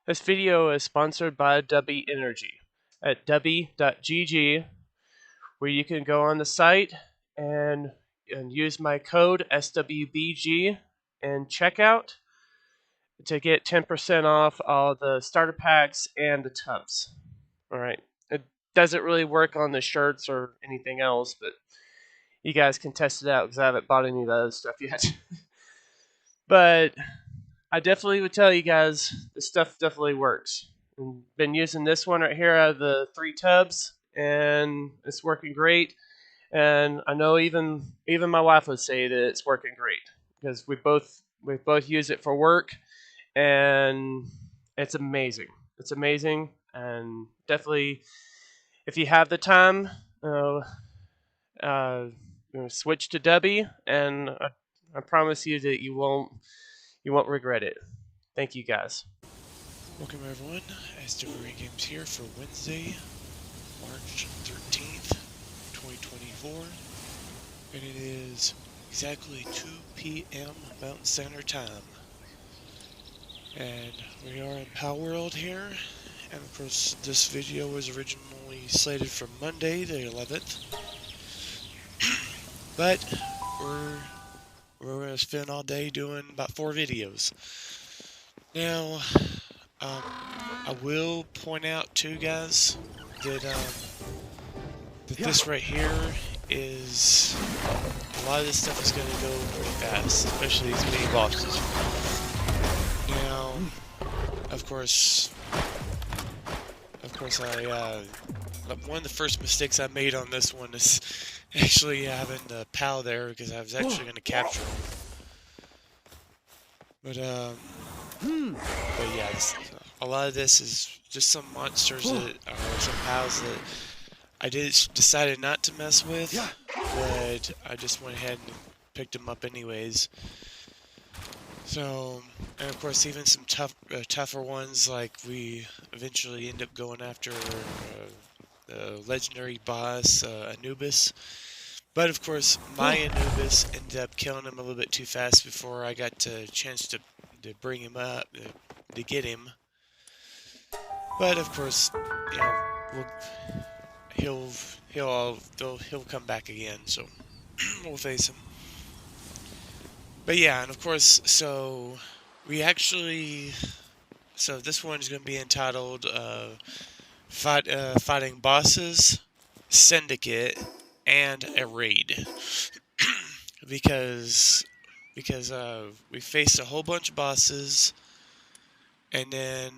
This video is sponsored by W Energy at w.gg, where you can go on the site and use my code SWBG in checkout to get 10% off all the starter packs and the tubs. Alright, it doesn't really work on the shirts or anything else, but you guys can test it out because I haven't bought any of that stuff yet. But I definitely would tell you guys this stuff definitely works. I've been using this one right here out of the 3 tubs, and it's working great. And I know even my wife would say that it's working great because we both use it for work, and it's amazing. It's amazing, and definitely, if you have the time, switch to W, and I promise you that you won't regret it. Thank you, guys. Welcome everyone, SWBrainGames here for Wednesday, March 13th, 2024, and it is exactly 2 p.m. Mountain Standard Time. And we are in Palworld here, and of course this video was originally slated for Monday the 11th, but we're going to spend all day doing about 4 videos. Now, I will point out too, guys, that this right here is a lot of this stuff is going to go pretty fast, especially these mini bosses. Now, of course, one of the first mistakes I made on this one is actually having the pal there because I was actually going to capture him. But yeah, a lot of this is just some monsters that are some pals that I decided not to mess with, but I just went ahead and picked them up anyways. So, and of course, even some tougher ones, like we eventually end up going after the legendary boss Anubis. But of course, my Anubis ended up killing him a little bit too fast before I got a chance to bring him up, to get him. But of course, you know, he'll come back again, so we'll face him. But yeah, and of course, so this one's going to be entitled Fighting Bosses, Syndicate, and a Raid. because we faced a whole bunch of bosses, and then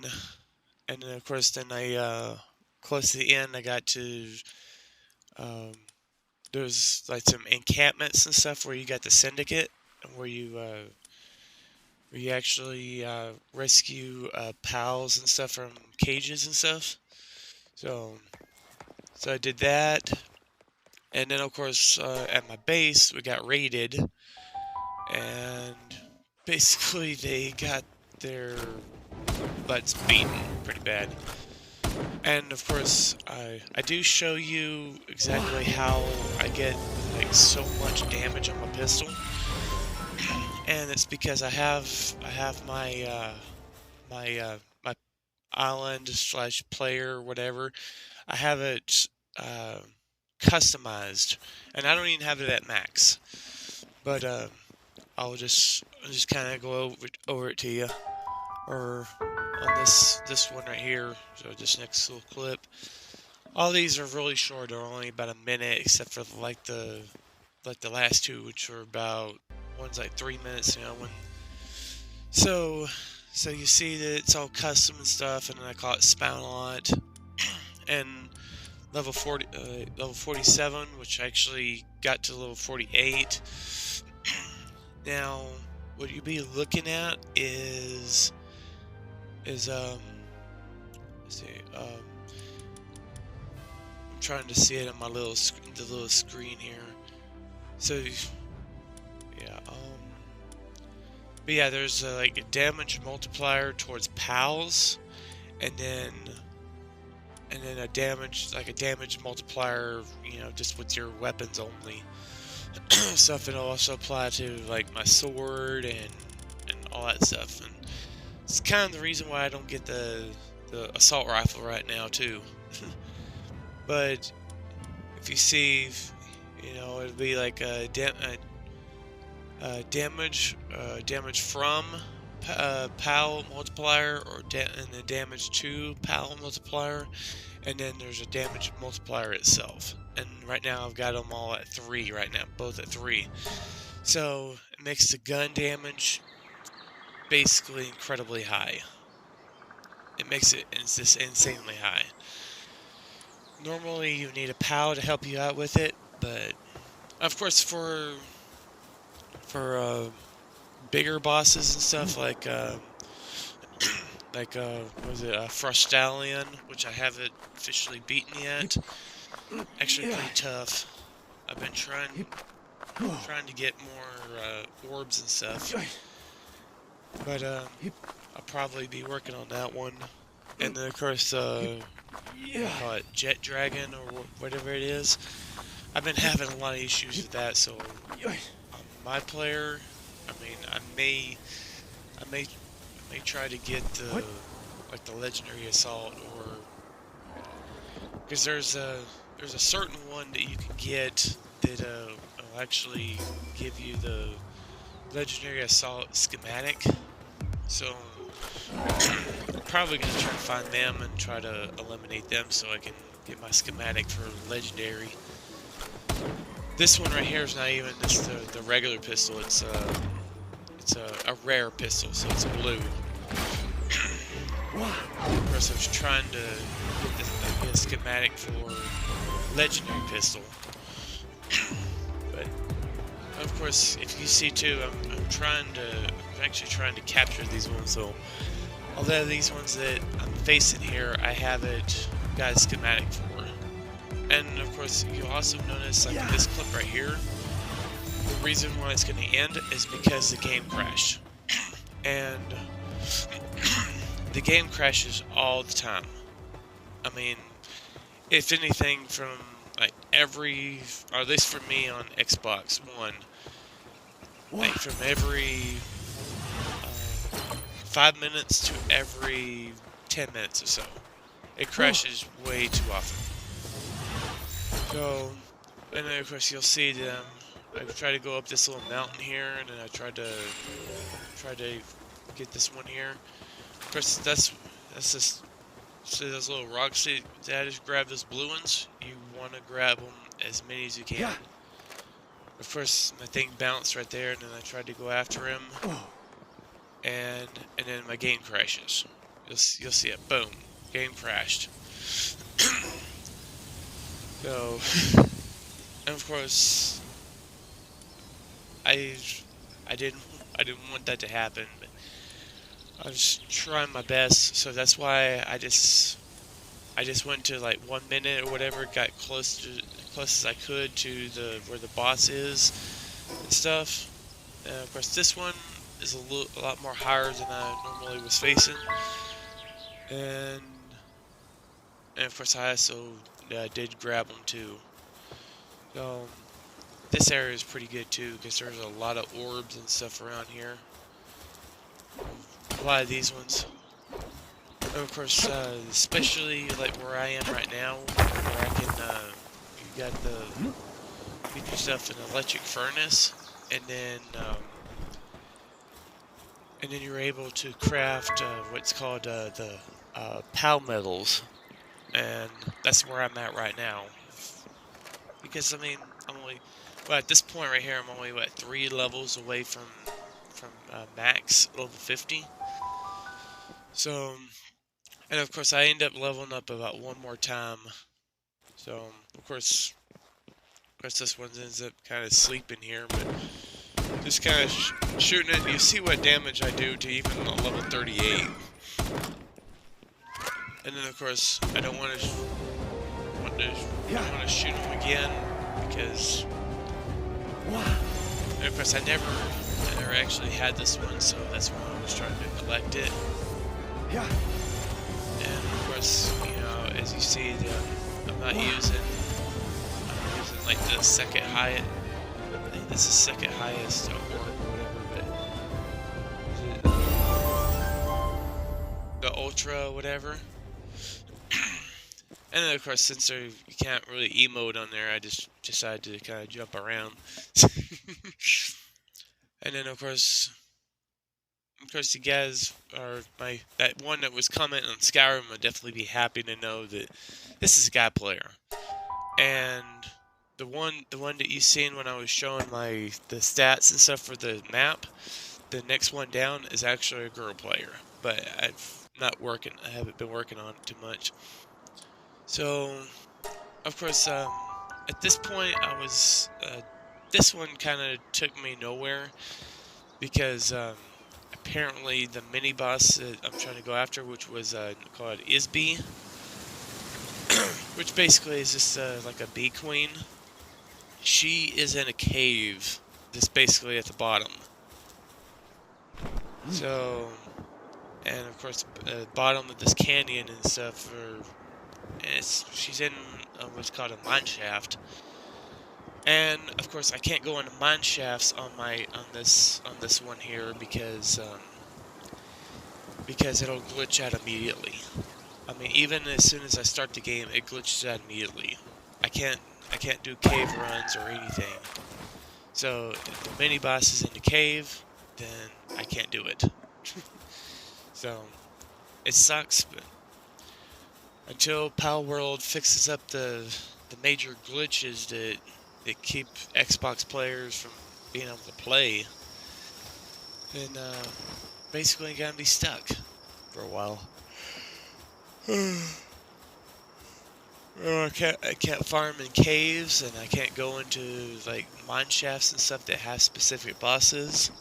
of course I close to the end I got to there's like some encampments and stuff where you got the Syndicate, and where you actually rescue pals and stuff from cages and stuff. So I did that, and then of course at my base we got raided, and basically they got their butts beaten pretty bad. And of course I do show you exactly how I get like so much damage on my pistol. And it's because I have my my island / player or whatever. I have it customized, and I don't even have it at max. But I'll just kind of go over it to you, or on this one right here. So this next little clip. All these are really short. They're only about a minute, except for like the last two, which were about. One's like 3 minutes, you know. So you see that it's all custom and stuff, and then I call it Spawn a lot. And level 47, which I actually got to level 48. Now, what you'll be looking at is let's see, I'm trying to see it on my little screen here. So. Yeah, but yeah, there's like a damage multiplier towards pals, and then a damage multiplier, you know, just with your weapons only. Stuff, it'll also apply to like my sword and all that stuff. And It's kind of the reason why I don't get the assault rifle right now too. But if you see, you know, it'd be like a damage from PAL multiplier, or and the damage to PAL multiplier, and then there's a damage multiplier itself. And right now I've got them all at 3 right now, both at 3. So it makes the gun damage basically incredibly high. It makes it just insanely high. Normally you need a PAL to help you out with it, but of course for bigger bosses and stuff like what was it, Frostallion, which I haven't officially beaten yet. Actually pretty tough. I've been trying to get more orbs and stuff, but I'll probably be working on that one. And then of course call it Jet Dragon or whatever it is. I've been having a lot of issues with that, so my player, I mean, I may try to get the legendary assault, or because there's a certain one that you can get that will actually give you the legendary assault schematic. So I'm probably gonna try to find them and try to eliminate them so I can get my schematic for legendary. This one right here is not even just the regular pistol. It's a rare pistol, so it's blue. Of course, I was trying to get a schematic for legendary pistol, but of course, if you see too, I'm actually trying to capture these ones. So although these ones that I'm facing here, I haven't got a schematic for. And of course, you'll also notice, like in this clip right here, the reason why it's going to end is because the game crashed. And the game crashes all the time. I mean, if anything, from like every, or at least for me on Xbox One, like from every 5 minutes to every 10 minutes or so, it crashes way too often. So, and then of course you'll see them. I try to go up this little mountain here, and then I try to get this one here. Of course, that's just, see those little rocks that I just grabbed, those blue ones. You want to grab them as many as you can. Of course, my thing bounced right there, and then I tried to go after him, and then my game crashes. You'll see it. Boom, game crashed. So, and of course, I didn't want that to happen, but I was trying my best. So that's why I just went to like 1 minute or whatever, got close as I could to where the boss is and stuff. And of course, this one is a lot more higher than I normally was facing, and of course I also did grab them too. So this area is pretty good too, because there's a lot of orbs and stuff around here. A lot of these ones. And of course, especially like where I am right now, where I can, you got you do stuff in an electric furnace, and then you're able to craft what's called the PAL metals. And that's where I'm at right now, because I mean, at this point right here, I'm only 3 levels away from max level 50. So, and of course I end up leveling up about 1 more time. So of course this one ends up kind of sleeping here, but just kind of shooting it. You see what damage I do to even a level 38. And then of course I don't want to shoot him again, because and of course I never actually had this one, so that's why I was trying to collect it. And of course, you know, as you see, I'm using like the second highest. I think this is second highest or whatever, but the ultra whatever. And then of course, since you can't really emote on there, I just decided to kind of jump around. And then of course, you guys are that one that was commenting on Skyrim would definitely be happy to know that this is a guy player. And the one that you seen when I was showing the stats and stuff for the map, the next one down is actually a girl player. But I haven't been working on it too much. So, of course, at this point, this one kind of took me nowhere because apparently the mini boss that I'm trying to go after, which was called Isby, which basically is just like a bee queen. She is in a cave that's basically at the bottom. So, and of course, bottom of this canyon and stuff, she's in what's called a mine shaft. And of course, I can't go into mine shafts on this one here because it'll glitch out immediately. I mean, even as soon as I start the game, it glitches out immediately. I can't do cave runs or anything. So if the mini boss is in the cave, then I can't do it. So it sucks, but until Palworld fixes up the major glitches that keep Xbox players from being able to play, then basically gonna be stuck for a while. I can't farm in caves, and I can't go into like mine shafts and stuff that have specific bosses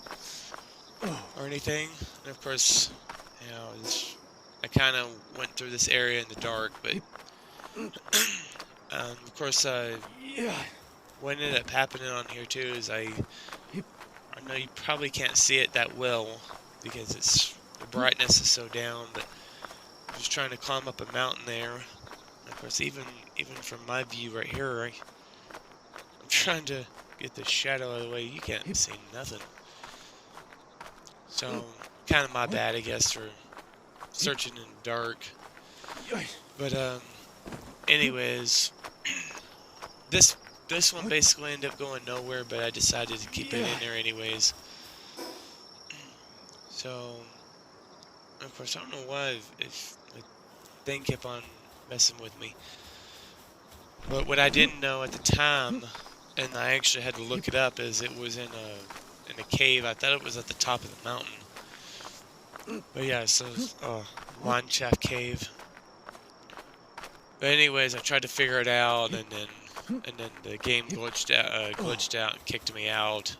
or anything. And of course, you know, I kind of went through this area in the dark, but of course, what ended up happening on here too is I know you probably can't see it that well because the brightness is so down, but I was trying to climb up a mountain there. And of course, even from my view right here, I'm trying to get the shadow out of the way. You can't see nothing. So, kind of my bad, I guess, for searching in the dark. But anyways, this one basically ended up going nowhere, but I decided to keep it in there anyways. So, of course, I don't know why if the thing kept on messing with me. But what I didn't know at the time, and I actually had to look it up, is it was in a cave. I thought it was at the top of the mountain. But yeah, so mine shaft cave. But anyways, I tried to figure it out, and then the game glitched out and kicked me out.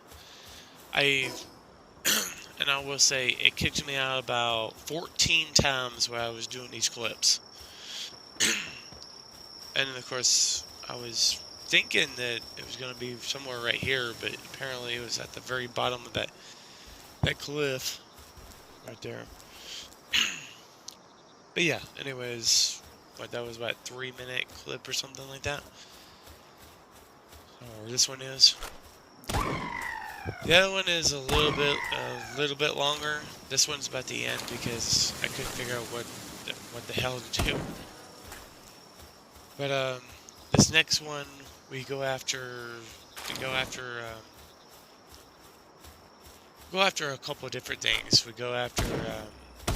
And I will say, it kicked me out about 14 times while I was doing these clips. And then, of course, I was thinking that it was going to be somewhere right here, but apparently it was at the very bottom of that cliff right there. But yeah, anyways, that was about a 3-minute clip or something like that. Or this one is. The other one is a little bit longer. This one's about the end because I couldn't figure out what the hell to do. But this next one we go after a couple of different things. We go after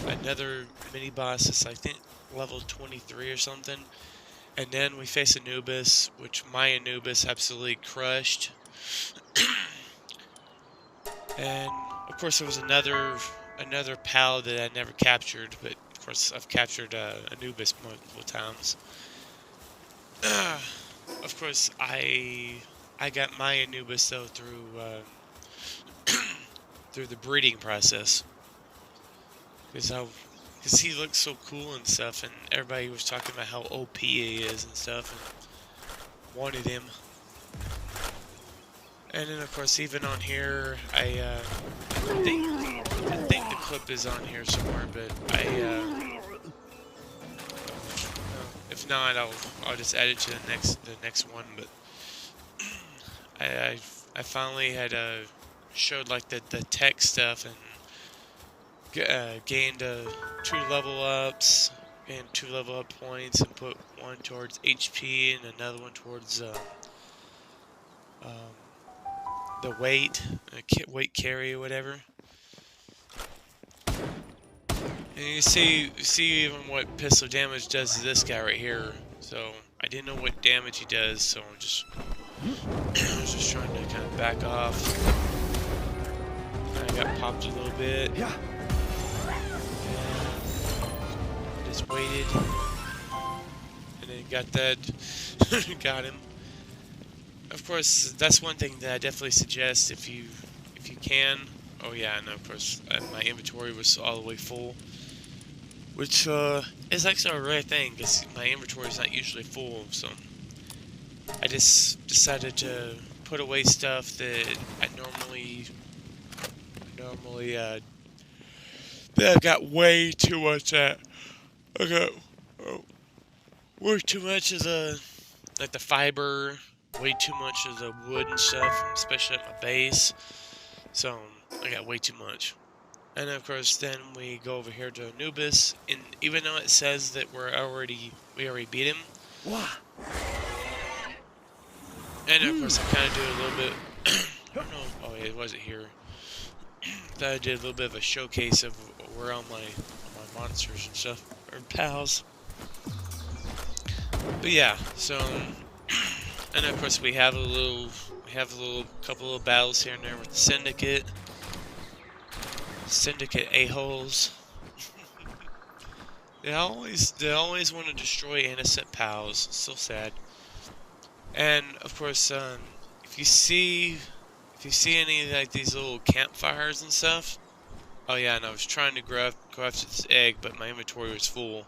another mini boss that's I think level 23 or something, and then we face Anubis, which my Anubis absolutely crushed. And of course there was another pal that I never captured, but of course I've captured Anubis multiple times. Of course I got my Anubis though through through the breeding process, because he looks so cool and stuff, and everybody was talking about how OP he is and stuff, and wanted him. And then, of course, even on here, I think the clip is on here somewhere, but if not, I'll just add it to the next one. But I finally had showed like the tech stuff, and gained 2 level ups and 2 level up points, and put one towards HP and another one towards the weight carry or whatever. And you see even what pistol damage does to this guy right here. So I didn't know what damage he does, so I'm just I was just trying to kind of back off. I got popped a little bit. Yeah. Just waited, and then got that. Got him. Of course, that's one thing that I definitely suggest if you can. Oh yeah, and of course my inventory was all the way full, which is actually a rare thing because my inventory is not usually full. So I just decided to put away stuff that I normally that I got way too much at. I got way too much of the like the fiber, way too much of the wood and stuff, especially at my base. So I got way too much. And of course, then we go over here to Anubis, and even though it says that we already beat him, and of course I kind of do a little bit. I don't know. Oh, yeah, it wasn't here. I did a little bit of a showcase of where all my monsters and stuff, or pals. But yeah, so, and of course we have a couple of battles here and there with the Syndicate a-holes. They always want to destroy innocent pals. So sad. And of course, if you see any like these little campfires and stuff. Oh yeah, and I was trying to craft this egg, but my inventory was full.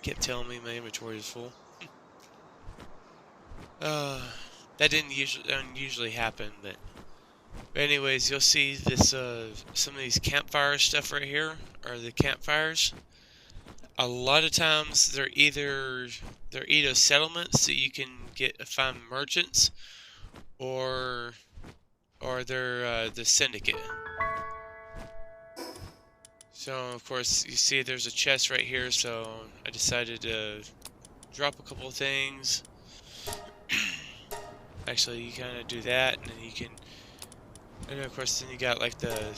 Kept telling me my inventory was full. That didn't usually happen, but anyways, you'll see this some of these campfire stuff right here are the campfires. A lot of times they're either settlements that you can find merchants, or they're the Syndicate. So of course you see there's a chest right here, so I decided to drop a couple of things. Actually, you kind of do that, and then you can, and of course then you got like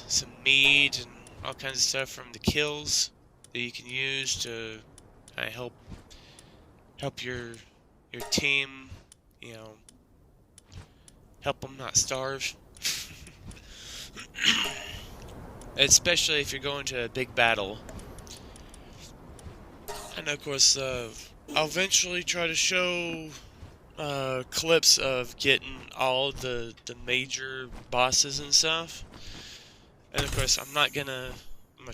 some meat and all kinds of stuff from the kills that you can use to help your team, you know, help them not starve. Especially if you're going to a big battle. And of course, I'll eventually try to show clips of getting all the major bosses and stuff. And of course, I'm gonna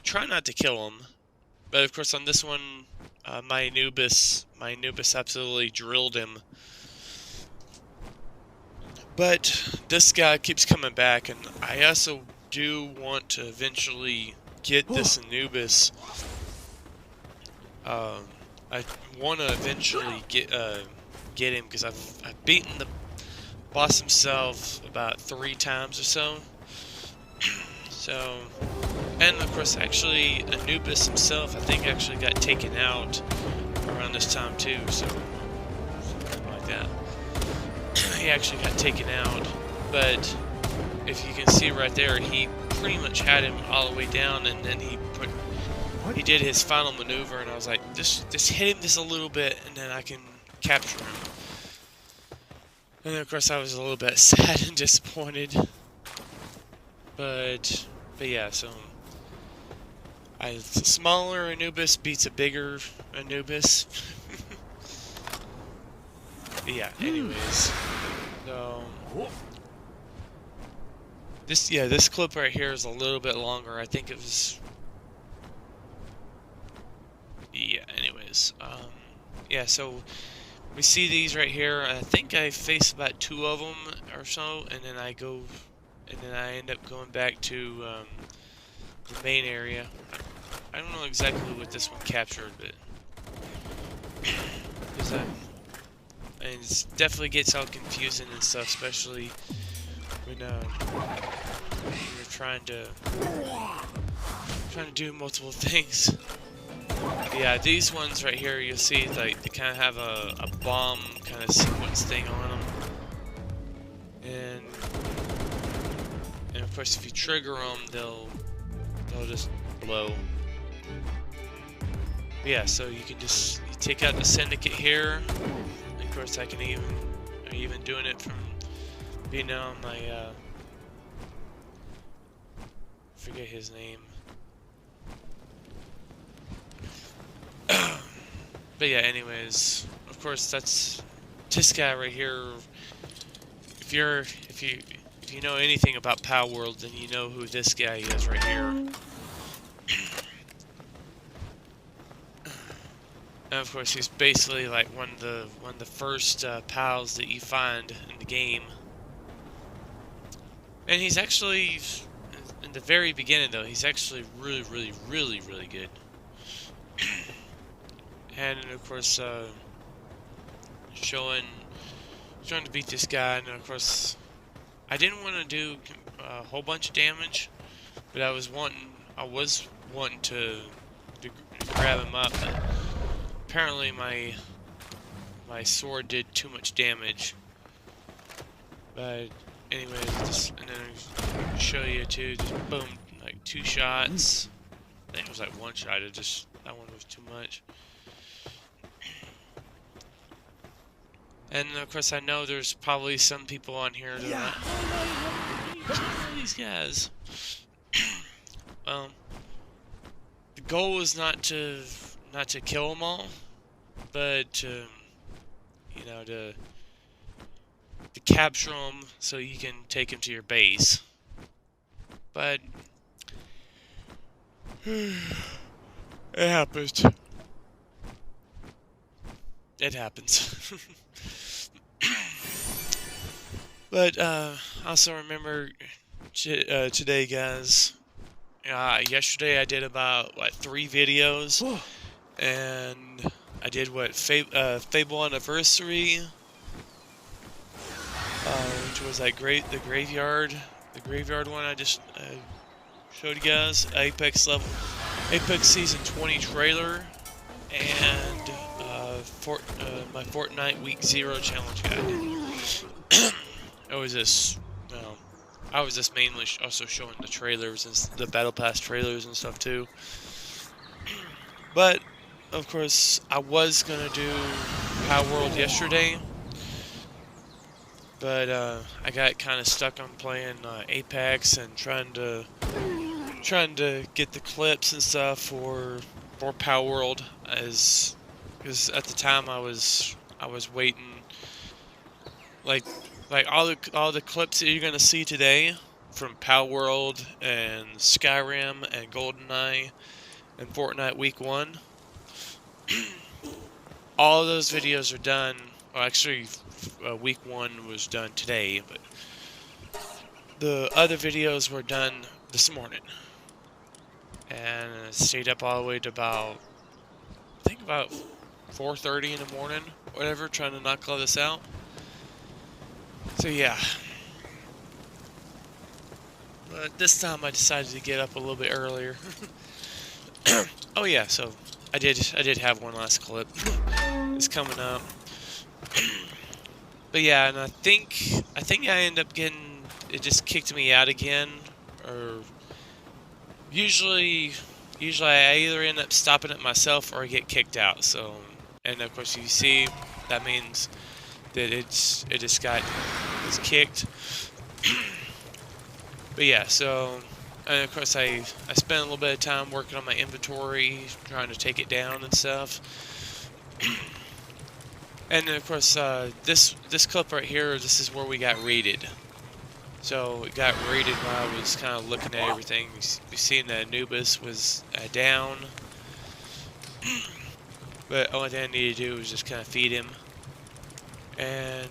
try not to kill them. But of course, on this one, my Anubis absolutely drilled him. But this guy keeps coming back, and I also do want to eventually get this Anubis. I want to eventually get him because I've beaten the boss himself about 3 times or so. So, and of course, actually Anubis himself, I think, actually got taken out around this time too. So something like that. He actually got taken out, but if you can see right there, he pretty much had him all the way down, and then he did his final maneuver, and I was like, just hit him just a little bit, and then I can capture him. And then of course I was a little bit sad and disappointed, but yeah, so a smaller Anubis beats a bigger Anubis. But yeah, anyways, so this clip right here is a little bit longer. I think it was, yeah, anyways, yeah, so we see these right here. I think I face about 2 of them or so, and then I end up going back to the main area. I don't know exactly what this one captured, but and it definitely gets all confusing and stuff, especially when you're trying to do multiple things. Yeah, these ones right here, you'll see like they kind of have a bomb kind of sequence thing on them, and of course if you trigger them, they'll just blow. Yeah, so you can just take out the Syndicate here. And of course, I'm even doing it from being on my forget his name. But yeah, anyways, of course that's this guy right here. If you know anything about Palworld, then you know who this guy is right here. And of course, he's basically like one of the first pals that you find in the game. And he's actually, in the very beginning though, he's actually really good. And of course, trying to beat this guy, and of course, I didn't want to do a whole bunch of damage, but I was wanting to grab him up. But apparently, my sword did too much damage. But anyways, and then I'll show you too. Just boom, like 2 shots. I think it was like 1 shot. That one was too much. And of course, I know there's probably some people on here that are like, oh, these guys. Well, the goal is not to kill them all, but to capture them so you can take them to your base. But it happens. It happens. But also remember today, guys. Yesterday I did about 3 videos, and I did Fable Anniversary, which was like the graveyard one I just showed you guys. Apex Season 20 trailer, and my Fortnite Week 0 challenge guide. I was just mainly also showing the trailers and the Battle Pass trailers and stuff too. But of course, I was gonna do Palworld yesterday, but I got kind of stuck on playing Apex and trying to get the clips and stuff for Palworld, because at the time I was waiting, like all the clips that you're gonna see today from Palworld and Skyrim and GoldenEye and Fortnite Week 1. All of those videos are done. Well, actually, Week 1 was done today, but the other videos were done this morning. And I stayed up all the way to about 4:30 in the morning, whatever, trying to knock all this out. So yeah. But this time I decided to get up a little bit earlier. Oh yeah, so I did have one last clip. It's coming up. But yeah, and I think I end up getting, it just kicked me out again, or usually I either end up stopping it myself or I get kicked out. So, and of course you see that means that it just got kicked. But yeah, so, and of course I spent a little bit of time working on my inventory, trying to take it down and stuff. And then of course this clip right here, this is where we got raided. So it got raided while I was kind of looking at everything. We seen that Anubis was down, but only thing I needed to do was just kind of feed him, and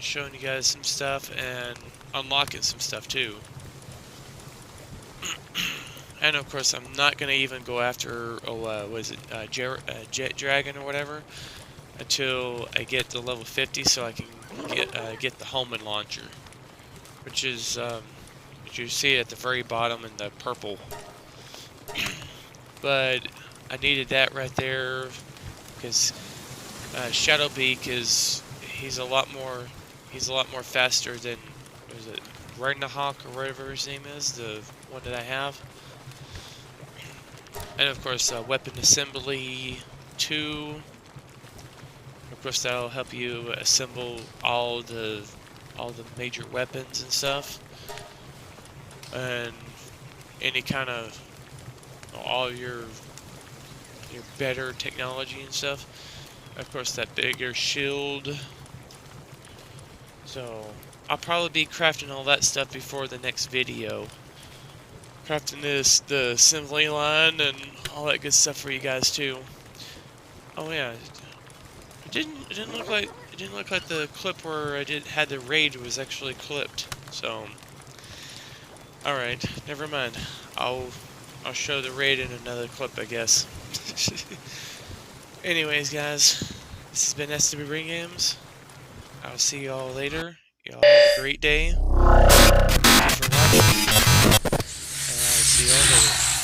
showing you guys some stuff and unlocking some stuff too. And of course, I'm not gonna even go after Jet Dragon or whatever until I get to level 50, so I can get the Holman launcher, which is But you see it at the very bottom in the purple. But I needed that right there because Shadowbeak he's a lot more faster than, what is it, Ragnarok or whatever his name is, the one that I have. And of course, weapon assembly 2. Of course, that'll help you assemble all the major weapons and stuff, and any kind of all your better technology and stuff. Of course, that bigger shield. So I'll probably be crafting all that stuff before the next video. Crafting the assembly line and all that good stuff for you guys too. Oh yeah, it didn't look like the clip where I had the raid was actually clipped. So all right, never mind. I'll show the raid in another clip, I guess. Anyways, guys, this has been SWBrainGames. I'll see y'all later. Y'all have a great day. Thank you for watching, and I'll see y'all later.